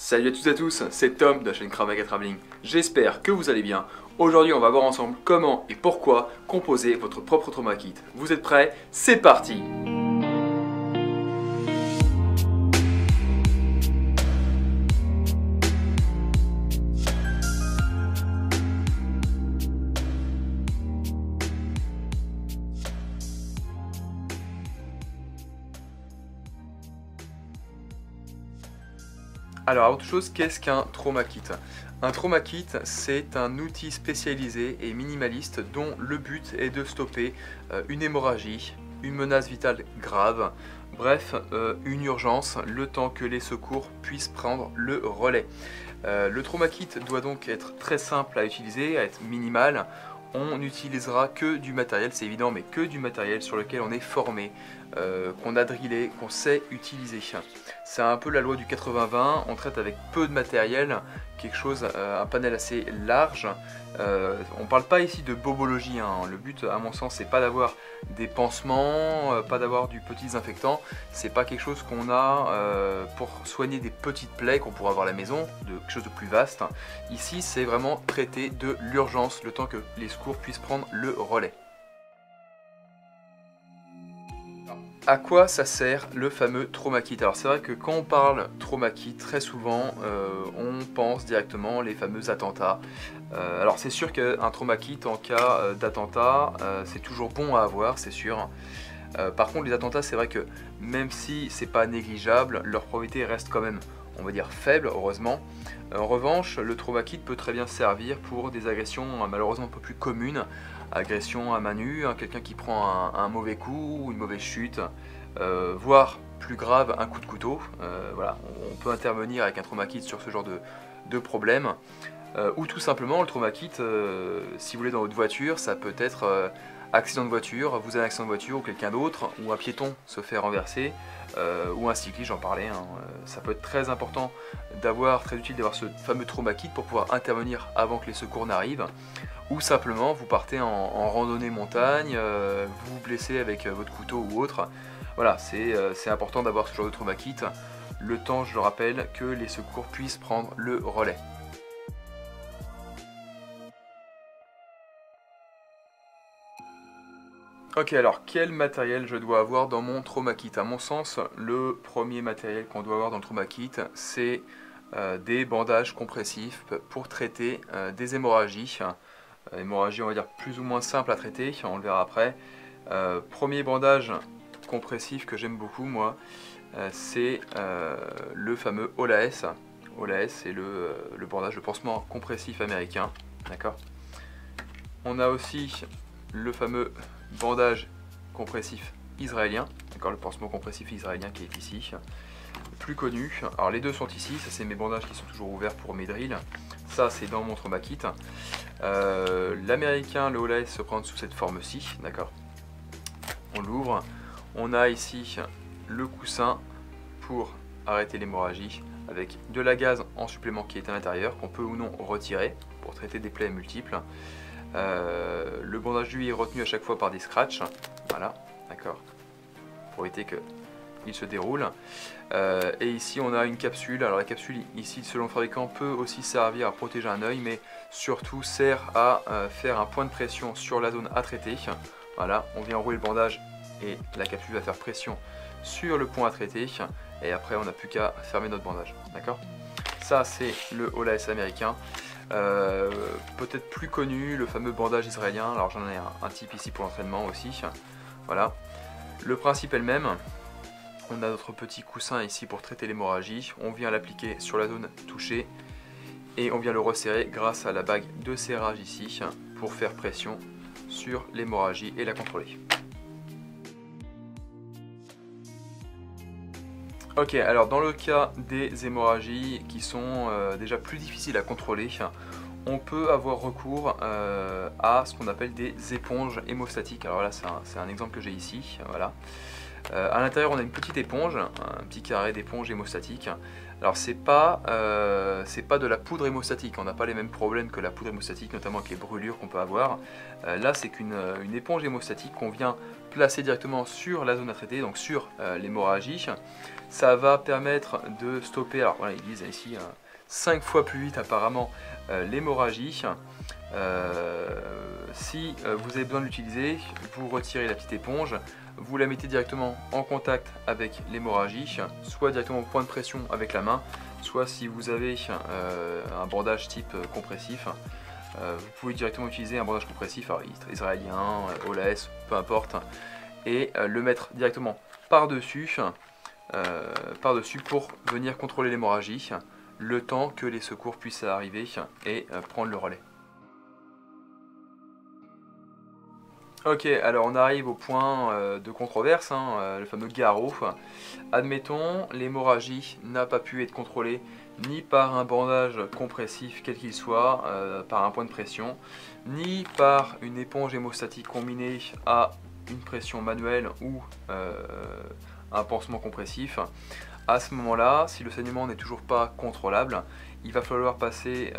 Salut à toutes et à tous, c'est Tom de la chaîne Krav Maga Traveling. J'espère que vous allez bien. Aujourd'hui, on va voir ensemble comment et pourquoi composer votre propre trauma kit. Vous êtes prêts? C'est parti! Alors, avant toute chose, qu'est-ce qu'un trauma kit? Un trauma kit, c'est un outil spécialisé et minimaliste dont le but est de stopper une hémorragie, une menace vitale grave, bref, une urgence, le temps que les secours puissent prendre le relais. Le trauma kit doit donc être très simple à utiliser, à être minimal. On n'utilisera que du matériel, c'est évident, mais que du matériel sur lequel on est formé, qu'on a drillé, qu'on sait utiliser. C'est un peu la loi du 80-20, on traite avec peu de matériel, quelque chose, un panel assez large. On ne parle pas ici de bobologie, hein. Le but à mon sens c'est pas d'avoir des pansements, pas d'avoir du petit désinfectant, c'est pas quelque chose qu'on a pour soigner des petites plaies qu'on pourrait avoir à la maison, de quelque chose de plus vaste. Ici c'est vraiment traiter de l'urgence, le temps que les secours puissent prendre le relais. À quoi ça sert le fameux trauma kit? Alors c'est vrai que quand on parle trauma kit, très souvent on pense directement les fameux attentats. Alors c'est sûr qu'un trauma kit en cas d'attentat, c'est toujours bon à avoir, c'est sûr. Par contre les attentats, c'est vrai que même si c'est pas négligeable, leur probabilité reste quand même, on va dire, faible, heureusement. En revanche, le trauma kit peut très bien servir pour des agressions malheureusement un peu plus communes. Agression à main nue, hein, quelqu'un qui prend un mauvais coup, une mauvaise chute, voire plus grave, un coup de couteau. Voilà, on peut intervenir avec un trauma kit sur ce genre de problème. Ou tout simplement le trauma kit, si vous voulez, dans votre voiture, ça peut être accident de voiture, vous avez un accident de voiture ou quelqu'un d'autre, ou un piéton se fait renverser, ou un cycliste, j'en parlais. Hein. Ça peut être très important très utile d'avoir ce fameux trauma kit pour pouvoir intervenir avant que les secours n'arrivent. Ou simplement vous partez en randonnée montagne, vous vous blessez avec votre couteau ou autre. Voilà, c'est important d'avoir ce genre de trauma kit, le temps, je le rappelle, que les secours puissent prendre le relais. Ok, alors quel matériel je dois avoir dans mon trauma kit? À mon sens, le premier matériel qu'on doit avoir dans le trauma kit, c'est des bandages compressifs pour traiter des hémorragies. Hémorragie, on va dire, plus ou moins simple à traiter, on le verra après. Premier bandage compressif que j'aime beaucoup, moi, c'est le fameux OLAS. OLAS, c'est le bandage, le pansement compressif américain, d'accord. On a aussi le fameux bandage compressif israélien, d'accord, le pansement compressif israélien qui est ici, plus connu. Alors les deux sont ici, ça c'est mes bandages qui sont toujours ouverts pour mes drills. Ça c'est dans mon trauma kit. L'américain, le OLAS, se prend sous cette forme-ci, d'accord. On l'ouvre. On a ici le coussin pour arrêter l'hémorragie avec de la gaze en supplément qui est à l'intérieur, qu'on peut ou non retirer pour traiter des plaies multiples. Le bandage lui est retenu à chaque fois par des scratchs, voilà, d'accord, pour éviter qu'il se déroule. Et ici on a une capsule. Alors la capsule ici selon le fabricant peut aussi servir à protéger un œil, mais surtout sert à faire un point de pression sur la zone à traiter. Voilà, on vient enrouler le bandage et la capsule va faire pression sur le point à traiter, et après on n'a plus qu'à fermer notre bandage, d'accord. Ça c'est le OLAS américain. Peut-être plus connu, le fameux bandage israélien. Alors j'en ai un type ici pour l'entraînement aussi. Voilà, le principe est le même. On a notre petit coussin ici pour traiter l'hémorragie. On vient l'appliquer sur la zone touchée et on vient le resserrer grâce à la bague de serrage ici pour faire pression sur l'hémorragie et la contrôler. Ok, alors dans le cas des hémorragies qui sont déjà plus difficiles à contrôler, on peut avoir recours à ce qu'on appelle des éponges hémostatiques. Alors là c'est un exemple que j'ai ici, voilà. À l'intérieur on a une petite éponge, un petit carré d'éponge hémostatique. Alors c'est pas de la poudre hémostatique, on n'a pas les mêmes problèmes que la poudre hémostatique, notamment avec les brûlures qu'on peut avoir. Là c'est qu'une éponge hémostatique qu'on vient placer directement sur la zone à traiter, donc sur l'hémorragie. Ça va permettre de stopper, alors voilà, ils disent ici 5 fois plus vite apparemment l'hémorragie. Si vous avez besoin de l'utiliser, vous retirez la petite éponge, vous la mettez directement en contact avec l'hémorragie, soit directement au point de pression avec la main, soit si vous avez un bandage type compressif, vous pouvez directement utiliser un bandage compressif, alors, israélien, OLS, peu importe, et le mettre directement par-dessus pour venir contrôler l'hémorragie, le temps que les secours puissent arriver et prendre le relais. Ok, alors on arrive au point de controverse, le fameux garrot. Admettons, l'hémorragie n'a pas pu être contrôlée ni par un bandage compressif quel qu'il soit, par un point de pression, ni par une éponge hémostatique combinée à une pression manuelle ou un pansement compressif. À ce moment-là, si le saignement n'est toujours pas contrôlable, il va falloir passer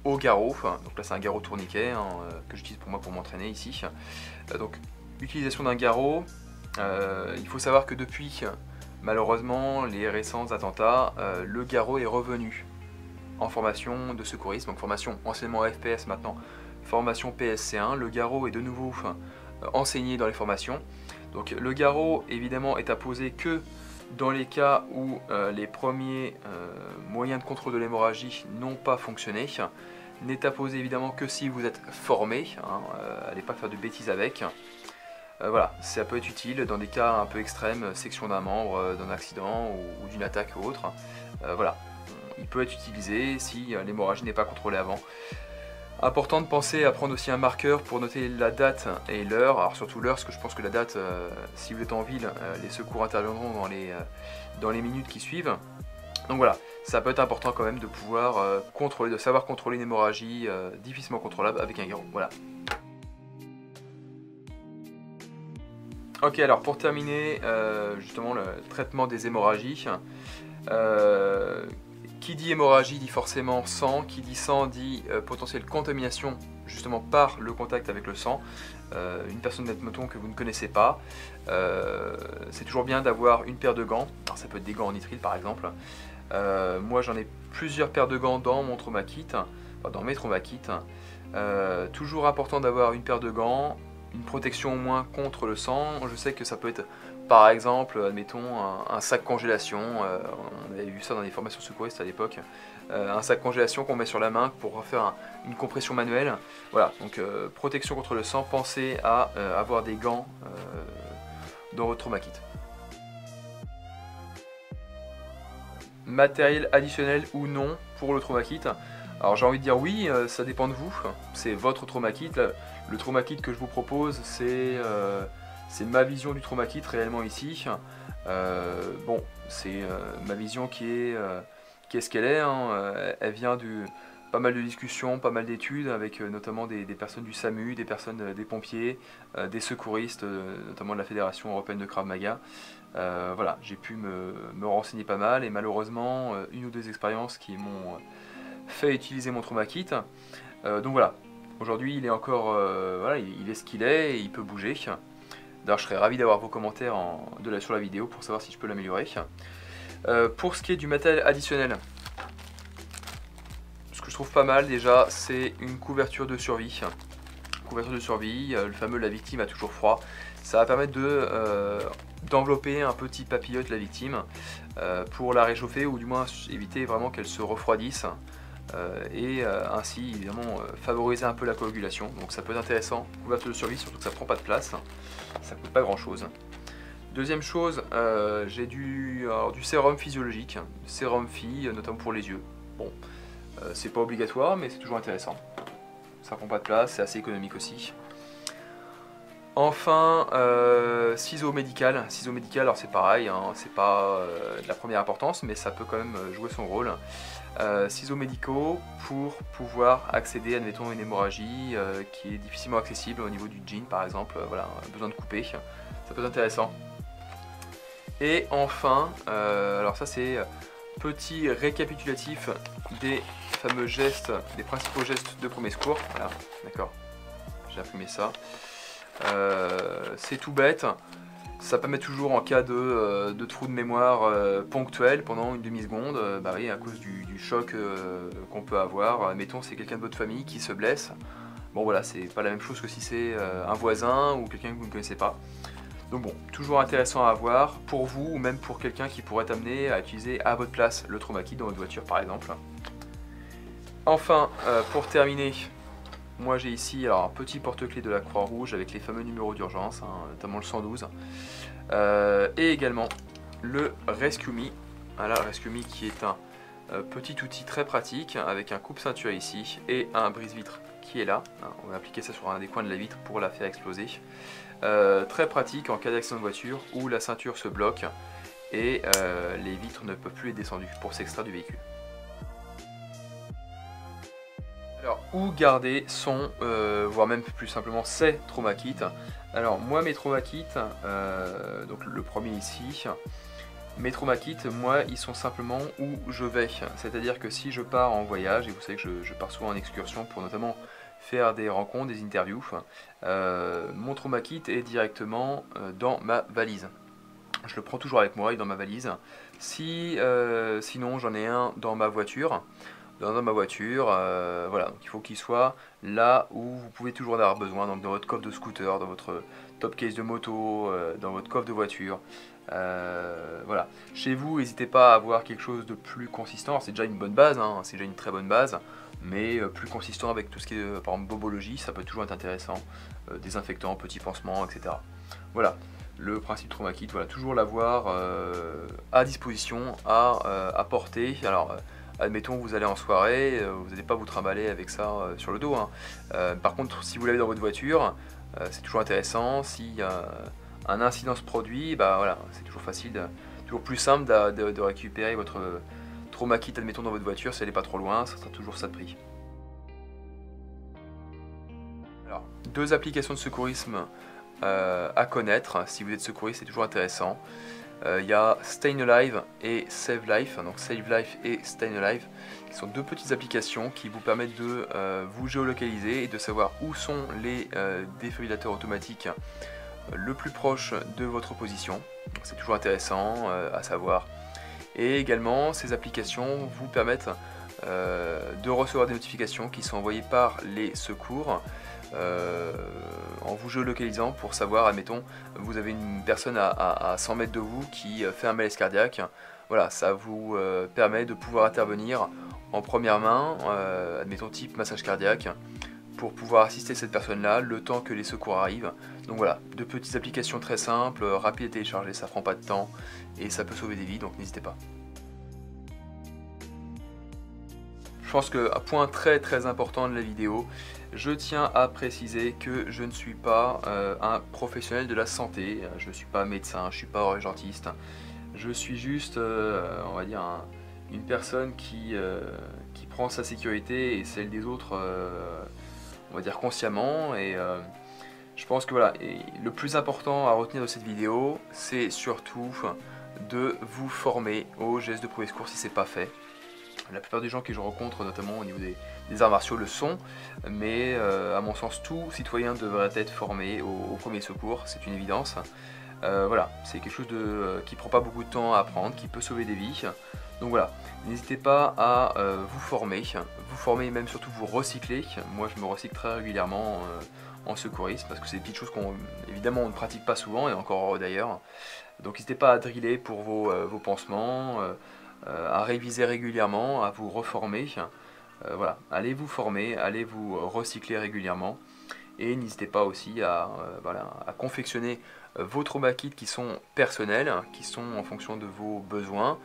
au garrot. Donc là c'est un garrot tourniquet que j'utilise pour moi pour m'entraîner ici. Donc utilisation d'un garrot, il faut savoir que depuis malheureusement les récents attentats, le garrot est revenu en formation de secourisme, donc formation anciennement FPS, maintenant formation PSC1. Le garrot est de nouveau enseigné dans les formations. Donc le garrot évidemment est apposé que dans les cas où les premiers moyens de contrôle de l'hémorragie n'ont pas fonctionné. N'est apposé évidemment que si vous êtes formé, allez pas faire de bêtises avec. Voilà, ça peut être utile dans des cas un peu extrêmes, section d'un membre, d'un accident ou d'une attaque ou autre. Voilà, il peut être utilisé si l'hémorragie n'est pas contrôlée avant. Important de penser à prendre aussi un marqueur pour noter la date et l'heure, alors surtout l'heure parce que je pense que la date, si vous êtes en ville, les secours interviendront dans les minutes qui suivent. Donc voilà, ça peut être important quand même de pouvoir contrôler, de savoir contrôler une hémorragie difficilement contrôlable avec un garrot. Voilà. Ok, alors pour terminer justement le traitement des hémorragies, qui dit hémorragie dit forcément sang, qui dit sang dit potentielle contamination justement par le contact avec le sang. Une personne admettons que vous ne connaissez pas, c'est toujours bien d'avoir une paire de gants, alors ça peut être des gants en nitrile par exemple. Moi j'en ai plusieurs paires de gants dans mon trauma kit, enfin dans mes trauma kits. Toujours important d'avoir une paire de gants, une protection au moins contre le sang. Je sais que ça peut être par exemple, admettons, un sac congélation, on avait vu ça dans les formations secouristes à l'époque, un sac congélation qu'on met sur la main pour faire une compression manuelle. Voilà, donc protection contre le sang, pensez à avoir des gants dans votre trauma kit. Matériel additionnel ou non pour le trauma kit. Alors j'ai envie de dire oui, ça dépend de vous, c'est votre trauma kit. Le trauma kit que je vous propose, c'est ma vision du trauma kit réellement ici. Bon, c'est ma vision qui est ce qu'elle est. Elle vient de pas mal de discussions, pas mal d'études avec notamment des personnes du SAMU, des personnes des pompiers, des secouristes, notamment de la Fédération Européenne de Krav Maga. Voilà, j'ai pu me renseigner pas mal et malheureusement une ou deux expériences qui m'ont fait utiliser mon trauma kit. Donc voilà, aujourd'hui il est encore, voilà, il est ce qu'il est et il peut bouger. D'ailleurs je serais ravi d'avoir vos commentaires sur la vidéo pour savoir si je peux l'améliorer. Pour ce qui est du matériel additionnel, ce que je trouve pas mal déjà, c'est une couverture de survie. Couverture de survie, le fameux la victime a toujours froid. Ça va permettre d'envelopper un petit papillote la victime pour la réchauffer ou du moins éviter vraiment qu'elle se refroidisse. Et ainsi évidemment favoriser un peu la coagulation, donc ça peut être intéressant. Couverture de survie, surtout que ça prend pas de place, ça coûte pas grand chose. Deuxième chose, j'ai du sérum physiologique, sérum phi, notamment pour les yeux. Bon, c'est pas obligatoire mais c'est toujours intéressant, ça prend pas de place, c'est assez économique aussi. Enfin, ciseaux médical, alors c'est pareil, c'est pas de la première importance mais ça peut quand même jouer son rôle. Ciseaux médicaux pour pouvoir accéder, admettons, à une hémorragie qui est difficilement accessible au niveau du jean par exemple, voilà, besoin de couper, ça peut être intéressant. Et enfin, alors ça c'est petit récapitulatif des fameux gestes, des principaux gestes de premier secours. Voilà, d'accord, j'ai imprimé ça. C'est tout bête. Ça permet toujours en cas de trou de mémoire ponctuel pendant une demi-seconde, bah oui, à cause du choc qu'on peut avoir. Mettons c'est quelqu'un de votre famille qui se blesse. Bon voilà, c'est pas la même chose que si c'est un voisin ou quelqu'un que vous ne connaissez pas. Donc bon, toujours intéressant à avoir pour vous ou même pour quelqu'un qui pourrait t'amener à utiliser à votre place le trauma kit dans votre voiture par exemple. Enfin, pour terminer, moi j'ai ici alors, un petit porte-clés de la Croix-Rouge avec les fameux numéros d'urgence, notamment le 112. Et également le Rescue Me. Voilà, le Rescue Me qui est un petit outil très pratique avec un coupe-ceinture ici et un brise-vitre qui est là. On va appliquer ça sur un des coins de la vitre pour la faire exploser. Très pratique en cas d'accident de voiture où la ceinture se bloque et les vitres ne peuvent plus être descendues pour s'extraire du véhicule. Alors, où garder son, voire même plus simplement ses trauma kits. Alors moi mes trauma kits, donc le premier ici, mes trauma kits, moi ils sont simplement où je vais. C'est-à-dire que si je pars en voyage, et vous savez que je pars souvent en excursion pour notamment faire des rencontres, des interviews, mon trauma kit est directement dans ma valise. Je le prends toujours avec moi et dans ma valise. Sinon j'en ai un dans ma voiture. Dans ma voiture, voilà, donc il faut qu'il soit là où vous pouvez toujours en avoir besoin, donc dans votre coffre de scooter, dans votre top case de moto, dans votre coffre de voiture. Voilà, chez vous, n'hésitez pas à avoir quelque chose de plus consistant. C'est déjà une bonne base, hein, c'est déjà une très bonne base, mais plus consistant avec tout ce qui est par exemple bobologie, ça peut toujours être intéressant. Désinfectant, petits pansements, etc. Voilà. Le principe trauma kit, voilà, toujours l'avoir à disposition, à porter. Alors, admettons vous allez en soirée, vous n'allez pas vous trimballer avec ça sur le dos. Hein. Par contre, si vous l'avez dans votre voiture, c'est toujours intéressant. Si un incident se produit, bah voilà, c'est toujours facile, toujours plus simple de récupérer votre trauma kit, admettons dans votre voiture, si elle n'est pas trop loin, ça sera toujours ça de prix. Alors, deux applications de secourisme à connaître. Si vous êtes secouriste, c'est toujours intéressant. Il y a Staying Alive et Save Life, donc Save Life et Staying Alive, qui sont deux petites applications qui vous permettent de vous géolocaliser et de savoir où sont les défibrillateurs automatiques le plus proche de votre position. C'est toujours intéressant à savoir. Et également, ces applications vous permettent de recevoir des notifications qui sont envoyées par les secours en vous géolocalisant pour savoir, admettons, vous avez une personne à 100 mètres de vous qui fait un malaise cardiaque. Voilà, ça vous permet de pouvoir intervenir en première main, admettons type massage cardiaque, pour pouvoir assister cette personne-là le temps que les secours arrivent. Donc voilà, deux petites applications très simples, rapides à télécharger, ça prend pas de temps et ça peut sauver des vies, donc n'hésitez pas. Je pense qu'un point très très important de la vidéo, je tiens à préciser que je ne suis pas un professionnel de la santé, je ne suis pas médecin, je ne suis pas urgentiste, je suis juste, on va dire, une personne qui prend sa sécurité et celle des autres, on va dire consciemment, et je pense que voilà, et le plus important à retenir de cette vidéo, c'est surtout de vous former aux gestes de premier secours si ce n'est pas fait. La plupart des gens que je rencontre, notamment au niveau des arts martiaux, le sont, mais à mon sens, tout citoyen devrait être formé au premier secours, c'est une évidence. Voilà, c'est quelque chose qui ne prend pas beaucoup de temps à apprendre, qui peut sauver des vies. Donc voilà, n'hésitez pas à vous former et même surtout vous recycler. Moi, je me recycle très régulièrement en secourisme, parce que c'est des petites choses qu'on évidemment on ne pratique pas souvent, et encore heureux d'ailleurs. Donc n'hésitez pas à driller pour vos pansements, à réviser régulièrement, à vous reformer. Voilà, allez vous former, allez vous recycler régulièrement. Et n'hésitez pas aussi à confectionner vos trauma kits qui sont personnels, qui sont en fonction de vos besoins,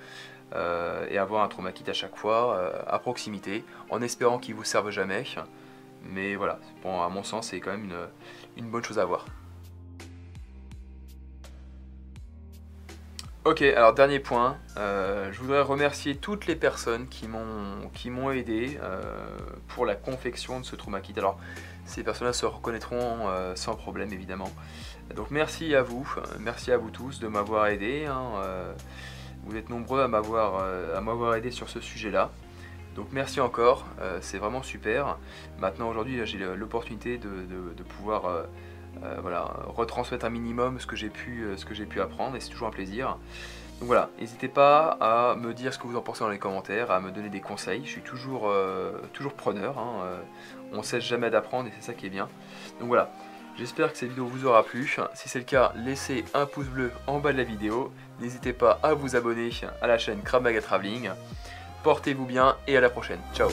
et avoir un trauma kit à chaque fois à proximité, en espérant qu'il ne vous serve jamais. Mais voilà, bon, à mon sens, c'est quand même une bonne chose à avoir. Ok, alors dernier point, je voudrais remercier toutes les personnes qui m'ont aidé pour la confection de ce trauma kit. Alors, ces personnes-là se reconnaîtront sans problème, évidemment. Donc merci à vous tous de m'avoir aidé. Vous êtes nombreux à m'avoir aidé sur ce sujet-là. Donc merci encore, c'est vraiment super. Maintenant aujourd'hui j'ai l'opportunité de pouvoir voilà, retransmettre un minimum ce que j'ai pu apprendre et c'est toujours un plaisir. Donc voilà, n'hésitez pas à me dire ce que vous en pensez dans les commentaires, à me donner des conseils, je suis toujours preneur, hein, on ne cesse jamais d'apprendre et c'est ça qui est bien. Donc voilà, j'espère que cette vidéo vous aura plu, si c'est le cas laissez un pouce bleu en bas de la vidéo, n'hésitez pas à vous abonner à la chaîne Krav Maga Traveling. Portez-vous bien et à la prochaine. Ciao.